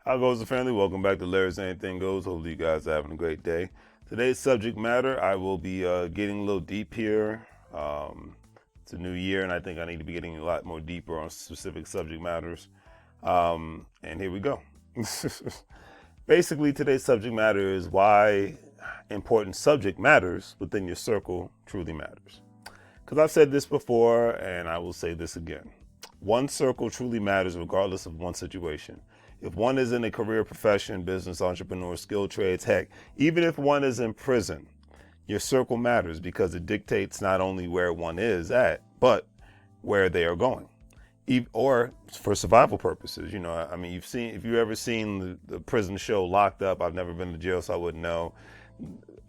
How goes the family? Welcome back to Larry's Anything Goes. Hopefully you guys are having a great day. Today's subject matter, I will be getting a little deep here. It's a new year, and I think I need to be getting a lot more deeper on specific subject matters. And here we go. Basically, today's subject matter is why important subject matters within your circle truly matters. Because I've said this before, and I will say this again. One circle truly matters regardless of one situation. If one is in a career, profession, business, entrepreneur, skill trades, heck, even if one is in prison, your circle matters because it dictates not only where one is at, but where they are going. Or for survival purposes. You know, I mean, if you ever seen the prison show Locked Up, I've never been to jail, so I wouldn't know.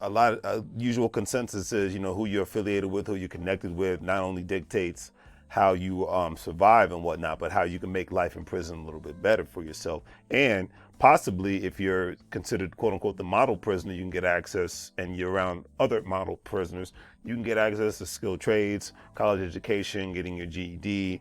A lot of usual consensus is, who you're affiliated with, who you're connected with, not only dictates how you survive and whatnot, but how you can make life in prison a little bit better for yourself. And possibly, if you're considered quote unquote the model prisoner, you can get access, and you're around other model prisoners, you can get access to skilled trades, college education, getting your GED,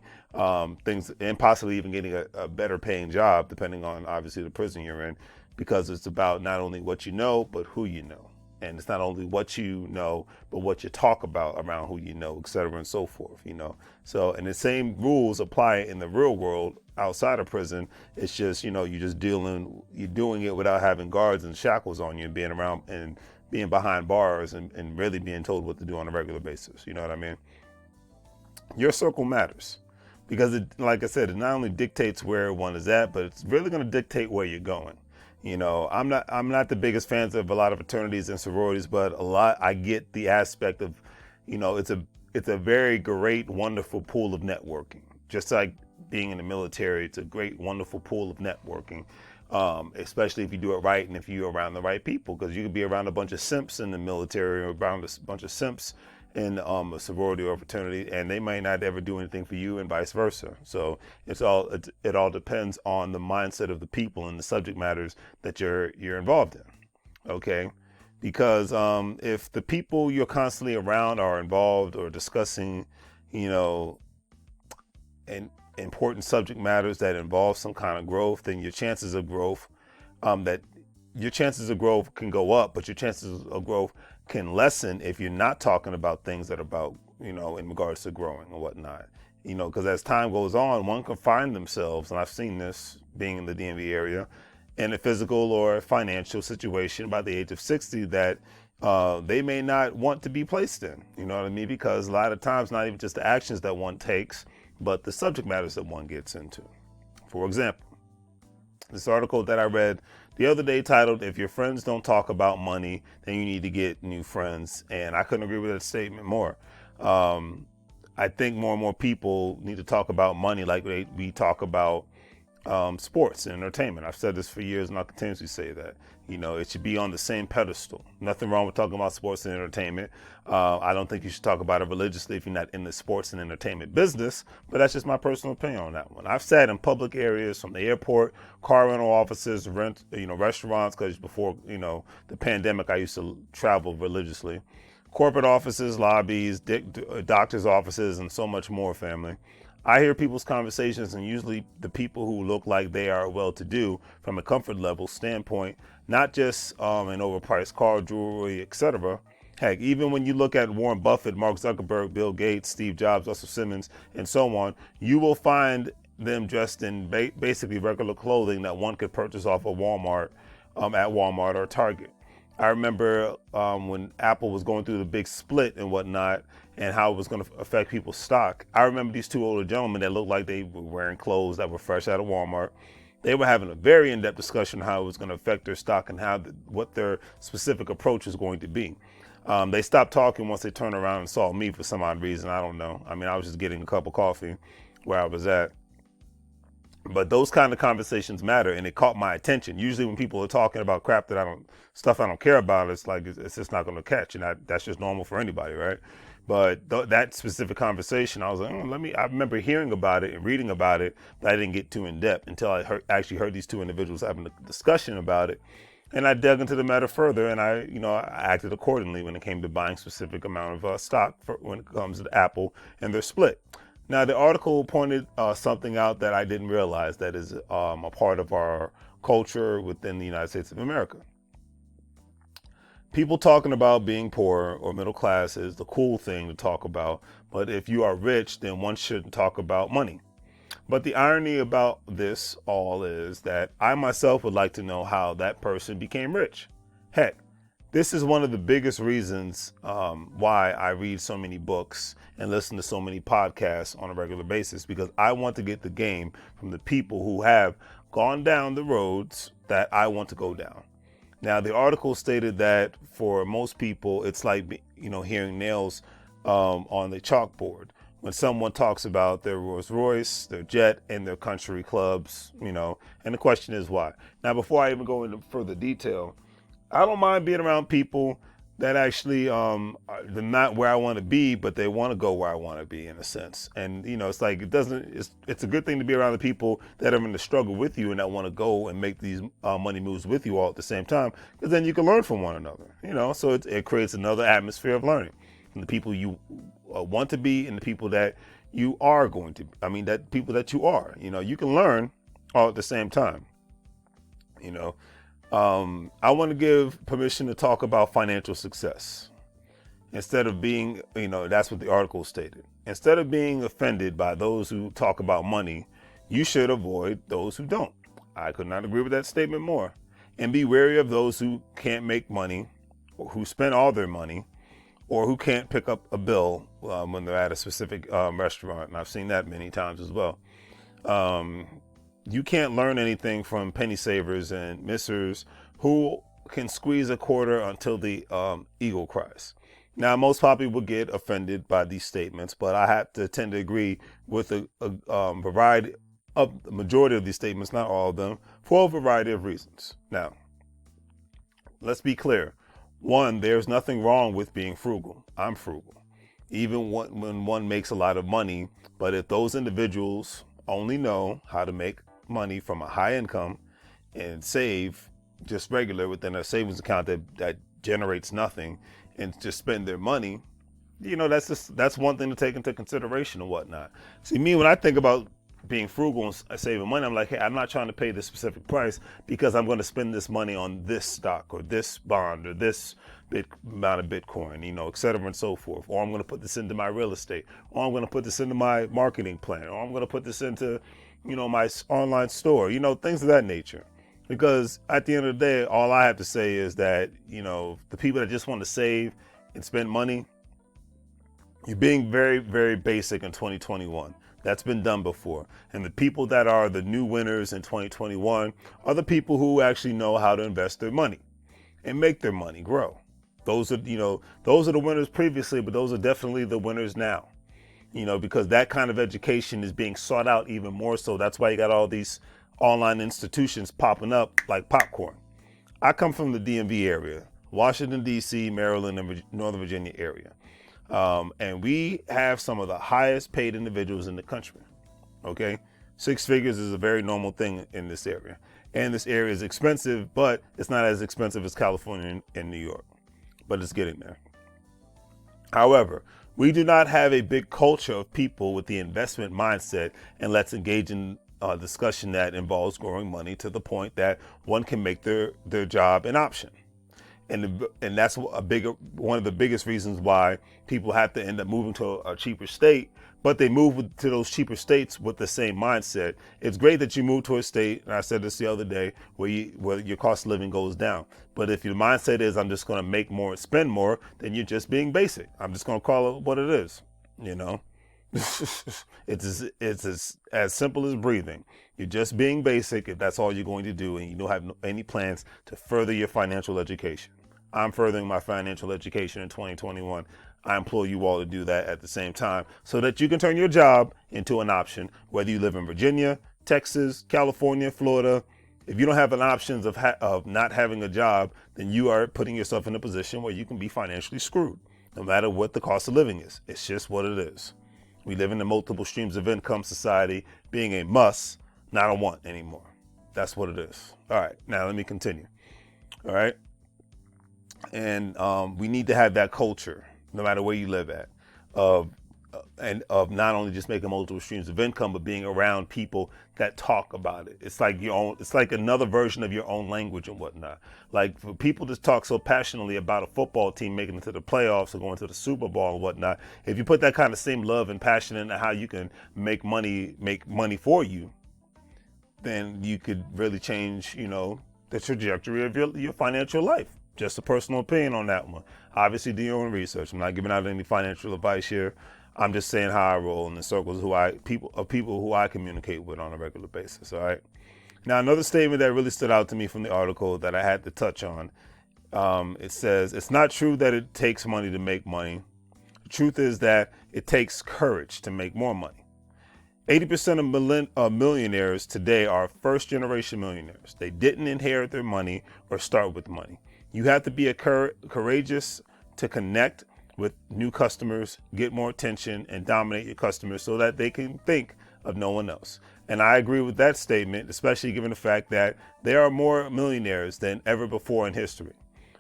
things, and possibly even getting a better paying job, depending on obviously the prison you're in, because it's about not only what you know, but who you know. And it's not only what you know, but what you talk about around who you know, et cetera, and so forth, So, and the same rules apply in the real world outside of prison. It's just, you're doing it without having guards and shackles on you and being around and being behind bars and really being told what to do on a regular basis. You know what I mean? Your circle matters because like I said, it not only dictates where one is at, but it's really going to dictate where you're going. I'm not the biggest fans of a lot of fraternities and sororities, but I get the aspect of, it's a very great, wonderful pool of networking. Just like being in the military, it's a great, wonderful pool of networking, especially if you do it right and if you're around the right people, because you could be around a bunch of simps in the military or around a bunch of simps in a sorority or fraternity, and they might not ever do anything for you, and vice versa. So it all depends on the mindset of the people and the subject matters that you're involved in. Okay, because if the people you're constantly around are involved or discussing, and important subject matters that involve some kind of growth, then your chances of growth can go up, but your chances of growth can lessen if you're not talking about things that are about, in regards to growing and whatnot. Because as time goes on, one can find themselves, and I've seen this being in the DMV area, in a physical or financial situation by the age of 60 that they may not want to be placed in. You know what I mean? Because a lot of times, not even just the actions that one takes, but the subject matters that one gets into. For example, this article that I read the other day titled, "If your friends don't talk about money, then you need to get new friends." And I couldn't agree with that statement more. I think more and more people need to talk about money like we talk about sports and entertainment. I've said this for years, and I'll continuously say that. It should be on the same pedestal. Nothing wrong with talking about sports and entertainment. I don't think you should talk about it religiously if you're not in the sports and entertainment business, but that's just my personal opinion on that one. I've sat in public areas, from the airport, car rental offices, restaurants, because before, the pandemic, I used to travel religiously. Corporate offices, lobbies, doctors' offices, and so much more, family. I hear people's conversations, and usually the people who look like they are well-to-do from a comfort level standpoint, not just an overpriced car, jewelry, etc. Heck, even when you look at Warren Buffett, Mark Zuckerberg, Bill Gates, Steve Jobs, Russell Simmons, and so on, you will find them dressed in basically regular clothing that one could purchase off of Walmart, at Walmart or Target. I remember when Apple was going through the big split and whatnot, and how it was going to affect people's stock. I remember these two older gentlemen that looked like they were wearing clothes that were fresh out of Walmart. They were having a very in-depth discussion on how it was going to affect their stock and what their specific approach was going to be. They stopped talking once they turned around and saw me for some odd reason. I don't know. I mean, I was just getting a cup of coffee where I was at. But those kind of conversations matter, and it caught my attention. Usually when people are talking about crap that I don't care about, it's like it's just not going to catch, and that's just normal for anybody, right? But that specific conversation, I was like, I remember hearing about it and reading about it, but I didn't get too in depth until I actually heard these two individuals having a discussion about it. And I dug into the matter further, and I acted accordingly when it came to buying specific amount of stock when it comes to Apple and their split. Now, the article pointed something out that I didn't realize that is a part of our culture within the United States of America. People talking about being poor or middle class is the cool thing to talk about, but if you are rich, then one shouldn't talk about money. But the irony about this all is that I myself would like to know how that person became rich. Heck, this is one of the biggest reasons why I read so many books and listen to so many podcasts on a regular basis, because I want to get the game from the people who have gone down the roads that I want to go down. Now, the article stated that for most people, it's like, hearing nails on the chalkboard. When someone talks about their Rolls Royce, their jet, and their country clubs, and the question is why. Now, before I even go into further detail, I don't mind being around people that actually they're not where I want to be, but they want to go where I want to be, in a sense. And it's like it's a good thing to be around the people that are in the struggle with you and that want to go and make these money moves with you all at the same time, because then you can learn from one another. So it creates another atmosphere of learning from the people you want to be and the people that you are going to. That people that you are. You can learn all at the same time. I want to give permission to talk about financial success instead of being, that's what the article stated. Instead of being offended by those who talk about money, you should avoid those who don't. I could not agree with that statement more. And be wary of those who can't make money, or who spend all their money, or who can't pick up a bill when they're at a specific restaurant. And I've seen that many times as well. You can't learn anything from penny savers and missers who can squeeze a quarter until the eagle cries. Now, most people will get offended by these statements, but I have to tend to agree with a variety of the majority of these statements, not all of them, for a variety of reasons. Now, let's be clear. One, there's nothing wrong with being frugal. I'm frugal, even when one makes a lot of money. But if those individuals only know how to make money from a high income and save just regular within a savings account that generates nothing, and just spend their money, that's one thing to take into consideration and whatnot. See, me, when I think about being frugal and saving money, I'm like, hey, I'm not trying to pay this specific price because I'm going to spend this money on this stock or this bond or this amount of Bitcoin, et cetera and so forth. Or I'm going to put this into my real estate, or I'm going to put this into my marketing plan, or I'm going to put this into my online store, things of that nature. Because at the end of the day, all I have to say is that, the people that just want to save and spend money, you're being very, very basic in 2021. That's been done before. And the people that are the new winners in 2021 are the people who actually know how to invest their money and make their money grow. Those are the winners previously, but those are definitely the winners now. Because that kind of education is being sought out even more so. That's why you got all these online institutions popping up like popcorn. I come from the DMV area, Washington, D.C., Maryland, and Northern Virginia area. And we have some of the highest paid individuals in the country. Okay. 6 figures is a very normal thing in this area. And this area is expensive, but it's not as expensive as California and New York. But it's getting there. However, we do not have a big culture of people with the investment mindset, and let's engage in a discussion that involves growing money to the point that one can make their job an option. And that's one of the biggest reasons why people have to end up moving to a cheaper state, but they move to those cheaper states with the same mindset. It's great that you move to a state, and I said this the other day, where your cost of living goes down. But if your mindset is, I'm just going to make more and spend more, then you're just being basic. I'm just going to call it what it is, It's as simple as breathing. You're just being basic if that's all you're going to do, and you don't have any plans to further your financial education. I'm furthering my financial education in 2021. I implore you all to do that at the same time so that you can turn your job into an option, whether you live in Virginia, Texas, California, Florida. If you don't have an option of not having a job, then you are putting yourself in a position where you can be financially screwed, no matter what the cost of living is. It's just what it is. We live in a multiple streams of income society, being a must, not a want anymore. That's what it is. All right, now let me continue. All right. And we need to have that culture, no matter where you live at, of and of not only just making multiple streams of income, but being around people that talk about it. It's like your own, it's like another version of your own language and whatnot. Like for people to talk so passionately about a football team making it to the playoffs or going to the Super Bowl and whatnot, if you put that kind of same love and passion into how you can make money for you, then you could really change, the trajectory of your financial life. Just a personal opinion on that one. Obviously, do your own research. I'm not giving out any financial advice here. I'm just saying how I roll in the circles people who I communicate with on a regular basis. All right. Now, another statement that really stood out to me from the article that I had to touch on. It says, it's not true that it takes money to make money. The truth is that it takes courage to make more money. 80% of millionaires today are first-generation millionaires. They didn't inherit their money or start with money. You have to be courageous to connect with new customers, get more attention, and dominate your customers so that they can think of no one else. And I agree with that statement, especially given the fact that there are more millionaires than ever before in history.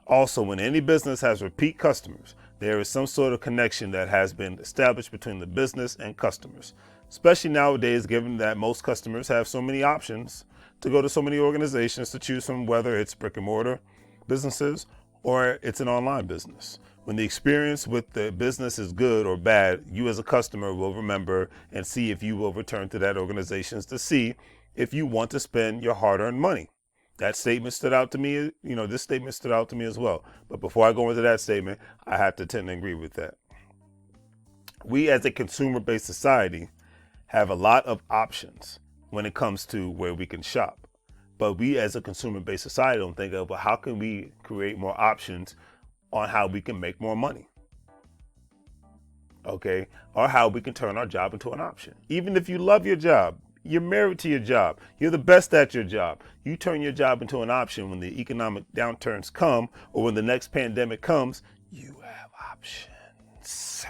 Also, when any business has repeat customers, there is some sort of connection that has been established between the business and customers, especially nowadays, given that most customers have so many options to go to so many organizations to choose from, whether it's brick and mortar businesses or it's an online business. When the experience with the business is good or bad, you as a customer will remember and see if you will return to that organization to see if you want to spend your hard-earned money. That statement stood out to me, this statement stood out to me as well. But before I go into that statement, I have to tend to agree with that. We as a consumer-based society have a lot of options when it comes to where we can shop. But we as a consumer-based society don't think of, well, how can we create more options on how we can make more money? Okay, or how we can turn our job into an option. Even if you love your job, you're married to your job, you're the best at your job, you turn your job into an option when the economic downturns come or when the next pandemic comes, you have options.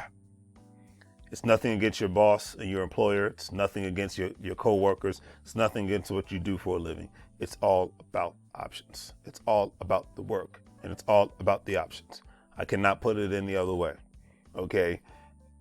It's nothing against your boss and your employer. It's nothing against your co-workers. It's nothing against what you do for a living. It's all about options. It's all about the work, and it's all about the options. I cannot put it any other way. Okay.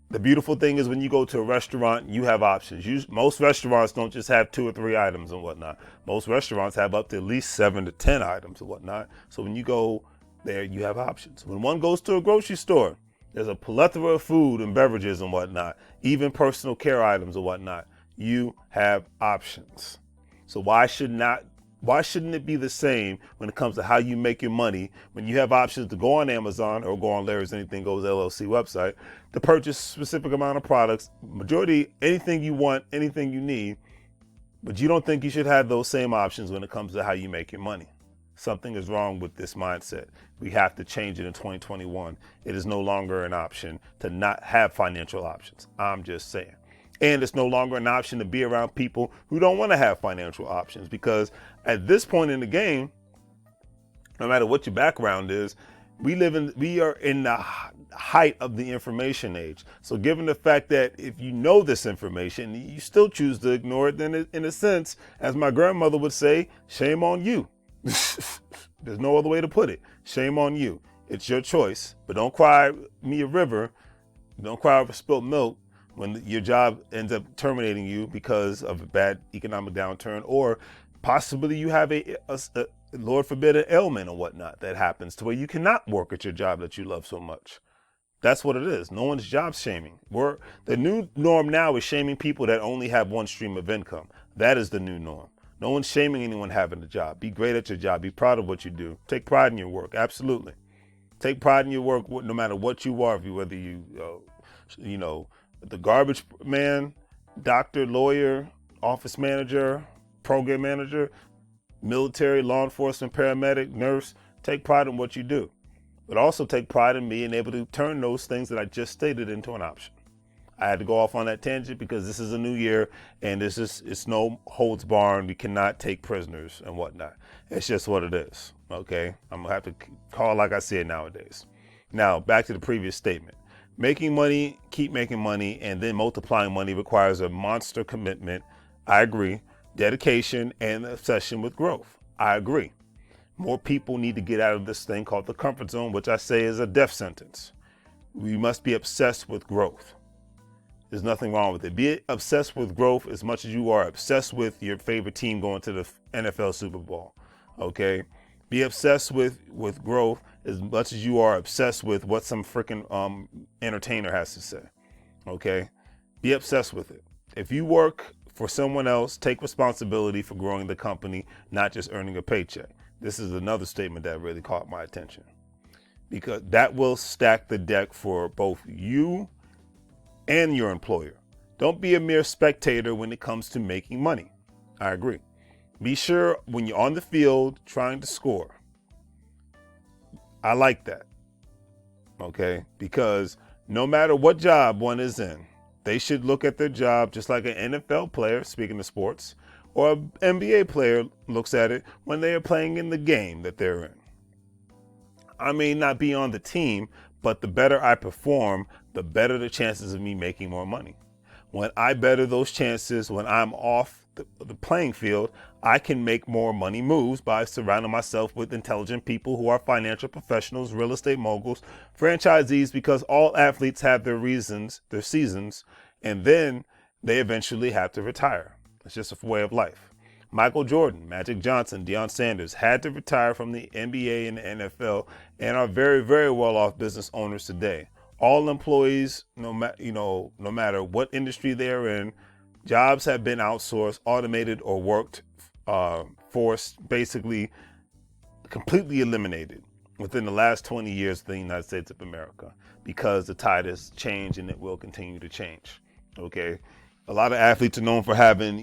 The beautiful thing is when you go to a restaurant, you have options. Most restaurants don't just have 2 or 3 items and whatnot. Most restaurants have up to at least 7 to 10 items and whatnot. So when you go there, you have options. When one goes to a grocery store, there's a plethora of food and beverages and whatnot, even personal care items and whatnot. You have options. So why shouldn't it be the same when it comes to how you make your money when you have options to go on Amazon or go on LarrysAnythingGoes LLC website to purchase a specific amount of products, majority, anything you want, anything you need, but you don't think you should have those same options when it comes to how you make your money? Something is wrong with this mindset. We have to change it in 2021. It is no longer an option to not have financial options. I'm just saying. And it's no longer an option to be around people who don't want to have financial options, because at this point in the game, no matter what your background is, we are in the height of the information age. So given the fact that if you know this information, you still choose to ignore it, then in a sense, as my grandmother would say, shame on you. There's no other way to put it. Shame on you. It's your choice. But don't cry me a river. Don't cry over spilt milk when your job ends up terminating you because of a bad economic downturn, or possibly you have a Lord forbid, an ailment or whatnot that happens to where you cannot work at your job that you love so much. That's what it is. No one's job shaming. The new norm now is shaming people that only have one stream of income. That is the new norm. No one's shaming anyone having a job. Be great at your job. Be proud of what you do. Take pride in your work. Absolutely. Take pride in your work, no matter what you are, whether the garbage man, doctor, lawyer, office manager, program manager, military, law enforcement, paramedic, nurse. Take pride in what you do. But also take pride in being able to turn those things that I just stated into an option. I had to go off on that tangent because this is a new year and it's no holds barred. We cannot take prisoners and whatnot. It's just what it is. Okay. I'm gonna have to call like I said nowadays. Now back to the previous statement. Making money, keep making money, and then multiplying money requires a monster commitment. I agree. Dedication and obsession with growth. I agree. More people need to get out of this thing called the comfort zone, which I say is a death sentence. We must be obsessed with growth. There's nothing wrong with it. Be obsessed with growth as much as you are obsessed with your favorite team going to the NFL Super Bowl. Okay? Be obsessed with growth as much as you are obsessed with what some freaking entertainer has to say. Okay? Be obsessed with it. If you work for someone else, take responsibility for growing the company, not just earning a paycheck. This is another statement that really caught my attention, because that will stack the deck for both you and your employer. Don't be a mere spectator when it comes to making money. I agree. Be sure when you're on the field trying to score. I like that. Okay? Because no matter what job one is in, they should look at their job just like an NFL player, speaking of sports, or an NBA player looks at it when they are playing in the game that they're in. I may not be on the team, but the better I perform, the better the chances of me making more money. When I better those chances, when I'm off the playing field, I can make more money moves by surrounding myself with intelligent people who are financial professionals, real estate moguls, franchisees, because all athletes have their reasons, their seasons, and then they eventually have to retire. It's just a way of life. Michael Jordan, Magic Johnson, Deion Sanders had to retire from the NBA and the NFL and are very, very well off business owners today. All employees, no matter what industry they're in, jobs have been outsourced, automated, or worked forced, basically completely eliminated within the last 20 years of the United States of America, because the tide has changed and it will continue to change. Okay. A lot of athletes are known for having,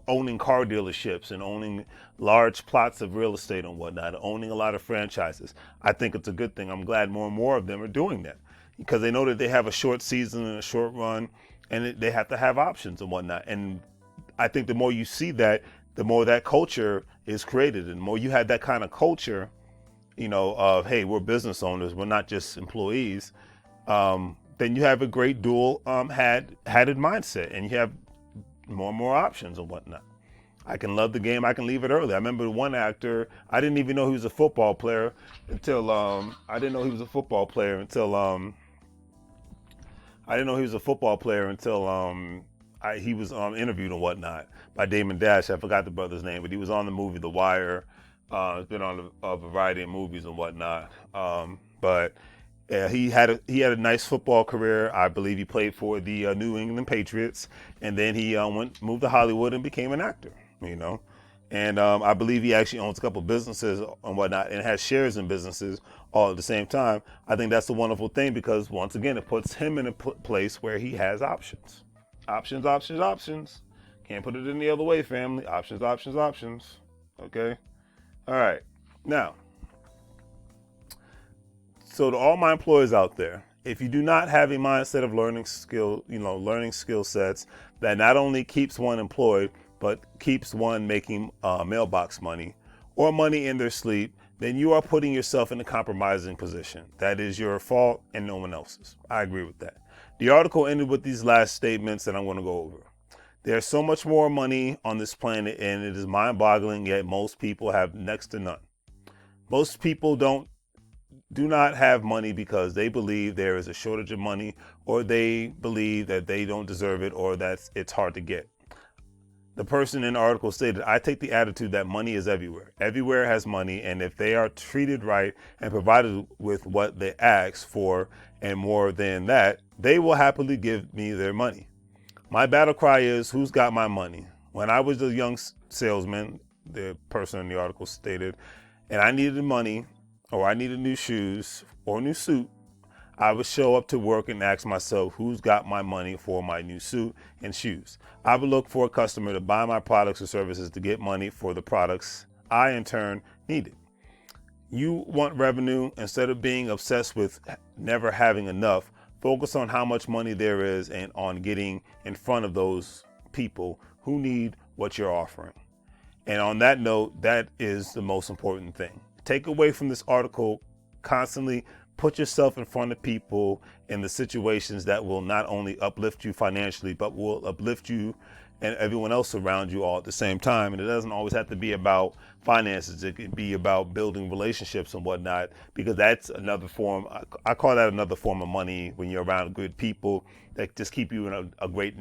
owning car dealerships and owning large plots of real estate and whatnot, owning a lot of franchises. I think it's a good thing. I'm glad more and more of them are doing that, because they know that they have a short season and a short run, and they have to have options and whatnot. And I think the more you see that, the more that culture is created. And the more you have that kind of culture, of, hey, we're business owners, we're not just employees, then you have a great dual hatted mindset, and you have more and more options and whatnot. I can love the game, I can leave it early. I remember one actor, I didn't even know he was a football player until he was interviewed and whatnot by Damon Dash. I forgot the brother's name, but he was on the movie The Wire. He's been on a variety of movies and whatnot. But yeah, he had a nice football career. I believe he played for the New England Patriots, and then he moved to Hollywood and became an actor. And I believe he actually owns a couple of businesses and whatnot, and has shares in businesses all at the same time. I think that's a wonderful thing, because once again, it puts him in a place where he has options. Options, options, options. Can't put it any other way, family. Options, options, options. Okay? All right. Now, so to all my employers out there, if you do not have a mindset of learning skill sets that not only keeps one employed, but keeps one making mailbox money or money in their sleep, then you are putting yourself in a compromising position. That is your fault and no one else's. I agree with that. The article ended with these last statements that I'm going to go over. There's so much more money on this planet, and it is mind-boggling, yet most people have next to none. Most people do not have money because they believe there is a shortage of money, or they believe that they don't deserve it, or that it's hard to get. The person in the article stated, I take the attitude that money is everywhere. Everywhere has money, and if they are treated right and provided with what they ask for and more than that, they will happily give me their money. My battle cry is, who's got my money? When I was a young salesman, the person in the article stated, and I needed money, or I needed new shoes or a new suit, I would show up to work and ask myself, who's got my money for my new suit and shoes? I would look for a customer to buy my products or services to get money for the products I, in turn, needed. You want revenue. Instead of being obsessed with never having enough, focus on how much money there is and on getting in front of those people who need what you're offering. And on that note, that is the most important thing. Take away from this article, constantly put yourself in front of people in the situations that will not only uplift you financially, but will uplift you and everyone else around you all at the same time. And it doesn't always have to be about finances. It could be about building relationships and whatnot, because that's another form. I call that another form of money, when you're around good people that just keep you in a great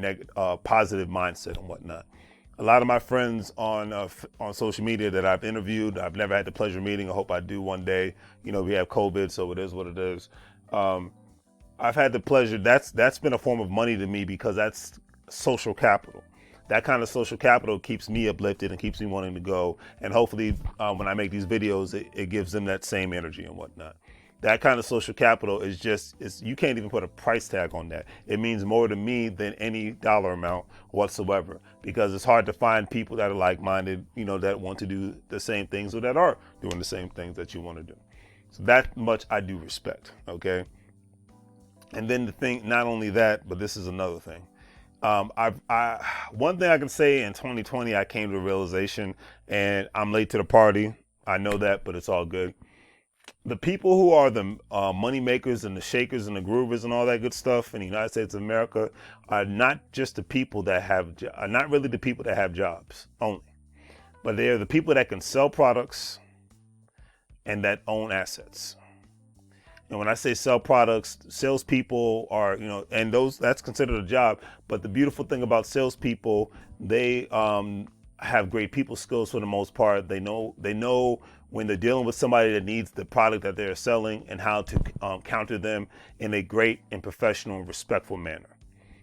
positive mindset and whatnot. A lot of my friends on social media that I've interviewed, I've never had the pleasure of meeting. I hope I do one day. We have COVID, so it is what it is. I've had the pleasure. That's been a form of money to me, because that's social capital. That kind of social capital keeps me uplifted and keeps me wanting to go. And hopefully, when I make these videos, it gives them that same energy and whatnot. That kind of social capital is you can't even put a price tag on that. It means more to me than any dollar amount whatsoever, because it's hard to find people that are like-minded, that want to do the same things, or that are doing the same things that you want to do. So that much I do respect, okay? And then the thing, not only that, but this is another thing. One thing I can say, in 2020, I came to a realization, and I'm late to the party. I know that, but it's all good. The people who are the money makers and the shakers and the groovers and all that good stuff in the United States of America are not just the people that are not really the people that have jobs only, but they are the people that can sell products and that own assets. And when I say sell products, salespeople are, and that's considered a job. But the beautiful thing about salespeople, they have great people skills for the most part. They know when they're dealing with somebody that needs the product that they're selling, and how to counter them in a great and professional and respectful manner.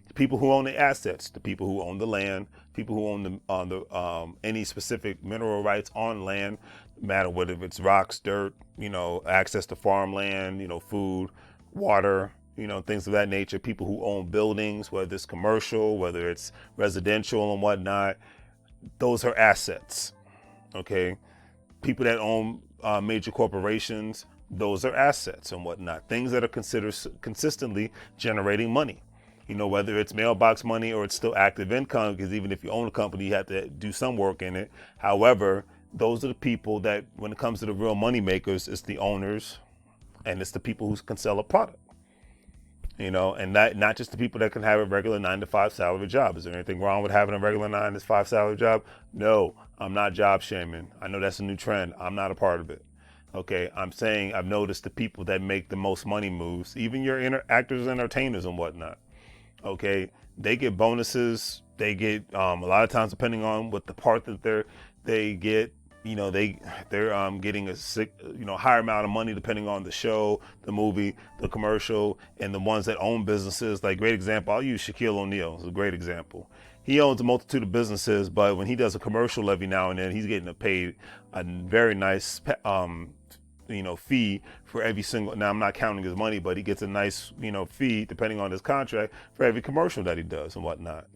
The people who own the assets, the people who own the land, people who own any specific mineral rights on land, no matter whether it's rocks, dirt, access to farmland, food, water, things of that nature. People who own buildings, whether it's commercial, whether it's residential and whatnot, those are assets, okay? People that own major corporations, those are assets and whatnot. Things that are considered consistently generating money. Whether it's mailbox money or it's still active income, because even if you own a company, you have to do some work in it. However, those are the people that, when it comes to the real money makers, it's the owners, and it's the people who can sell a product. And not just the people that can have a regular 9-to-5 salary job. Is there anything wrong with having a regular 9-to-5 salary job? No, I'm not job shaming. I know that's a new trend. I'm not a part of it. Okay, I'm saying I've noticed the people that make the most money moves, even your actors, entertainers, and whatnot. Okay, they get bonuses. They get a lot of times, depending on what the part that they get. They're getting a higher amount of money depending on the show, the movie, the commercial, and the ones that own businesses. Like, great example, I'll use Shaquille O'Neal as a great example. He owns a multitude of businesses, but when he does a commercial every now and then, he's getting paid a very nice fee for every single. Now, I'm not counting his money, but he gets a nice fee depending on his contract for every commercial that he does and whatnot.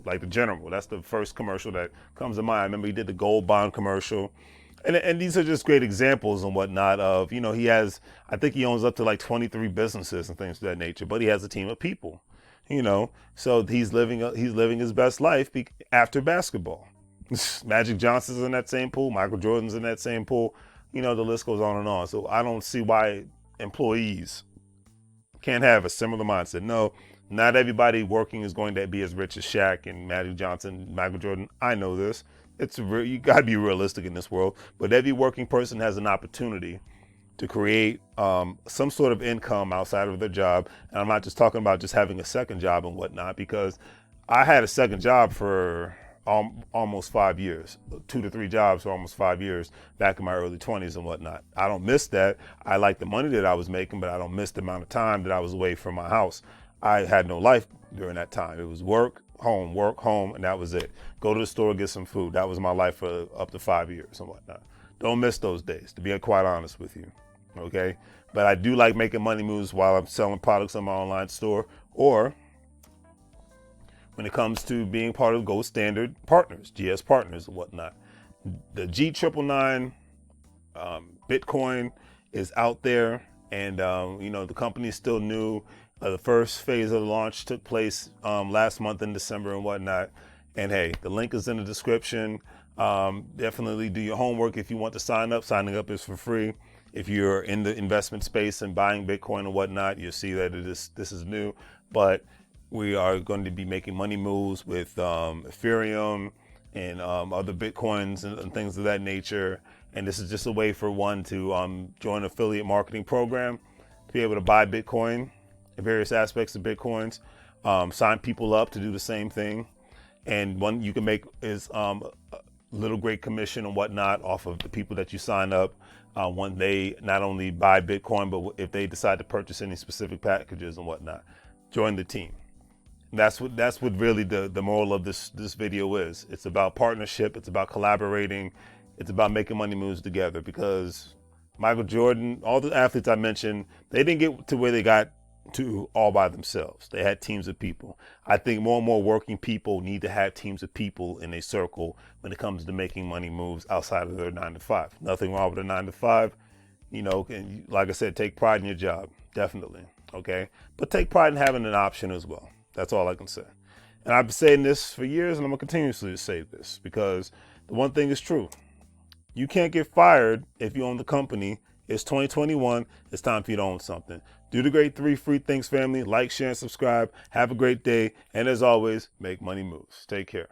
Like the General, that's the first commercial that comes to mind. I remember he did the Gold Bond commercial, and these are just great examples and whatnot of he has, I think he owns up to like 23 businesses and things of that nature, but he has a team of people. So he's living his best life after basketball. Magic Johnson's in that same pool, Michael Jordan's in that same pool. The list goes on and on. So I don't see why employees can't have a similar mindset. No, not everybody working is going to be as rich as Shaq and Magic Johnson, Michael Jordan. I know this. You got to be realistic in this world. But every working person has an opportunity to create some sort of income outside of their job. And I'm not just talking about just having a second job and whatnot, because I had a second job for almost 5 years, 2 to 3 jobs for almost 5 years back in my early 20s and whatnot. I don't miss that. I like the money that I was making, but I don't miss the amount of time that I was away from my house. I had no life during that time. It was work, home, and that was it. Go to the store, get some food. That was my life for up to 5 years and whatnot. Don't miss those days, to be quite honest with you. Okay? But I do like making money moves while I'm selling products on my online store, or when it comes to being part of Gold Standard Partners, GS Partners and whatnot. The G999 Bitcoin is out there, and the company is still new. The first phase of the launch took place last month in December and whatnot. And hey, the link is in the description. Definitely do your homework if you want to sign up. Signing up is for free. If you're in the investment space and buying Bitcoin and whatnot, you'll see that this is new. But We are going to be making money moves with Ethereum and other Bitcoins and things of that nature. And this is just a way for one to join an affiliate marketing program, to be able to buy Bitcoin and various aspects of Bitcoins, sign people up to do the same thing. And one you can make is a little great commission and whatnot off of the people that you sign up when they not only buy Bitcoin, but if they decide to purchase any specific packages and whatnot. Join the team. That's what really the moral of this video is. It's about partnership. It's about collaborating. It's about making money moves together, because Michael Jordan, all the athletes I mentioned, they didn't get to where they got to all by themselves. They had teams of people. I think more and more working people need to have teams of people in a circle when it comes to making money moves outside of their 9 to 5. Nothing wrong with a 9 to 5. You know, and like I said, take pride in your job, definitely. Okay, but take pride in having an option as well. That's all I can say. And I've been saying this for years, and I'm gonna continuously say this, because the one thing is true: you can't get fired if you own the company. It's 2021. It's time for you to own something. Do the great 3 free things, family. Like, share, and subscribe. Have a great day. And as always, make money moves. Take care.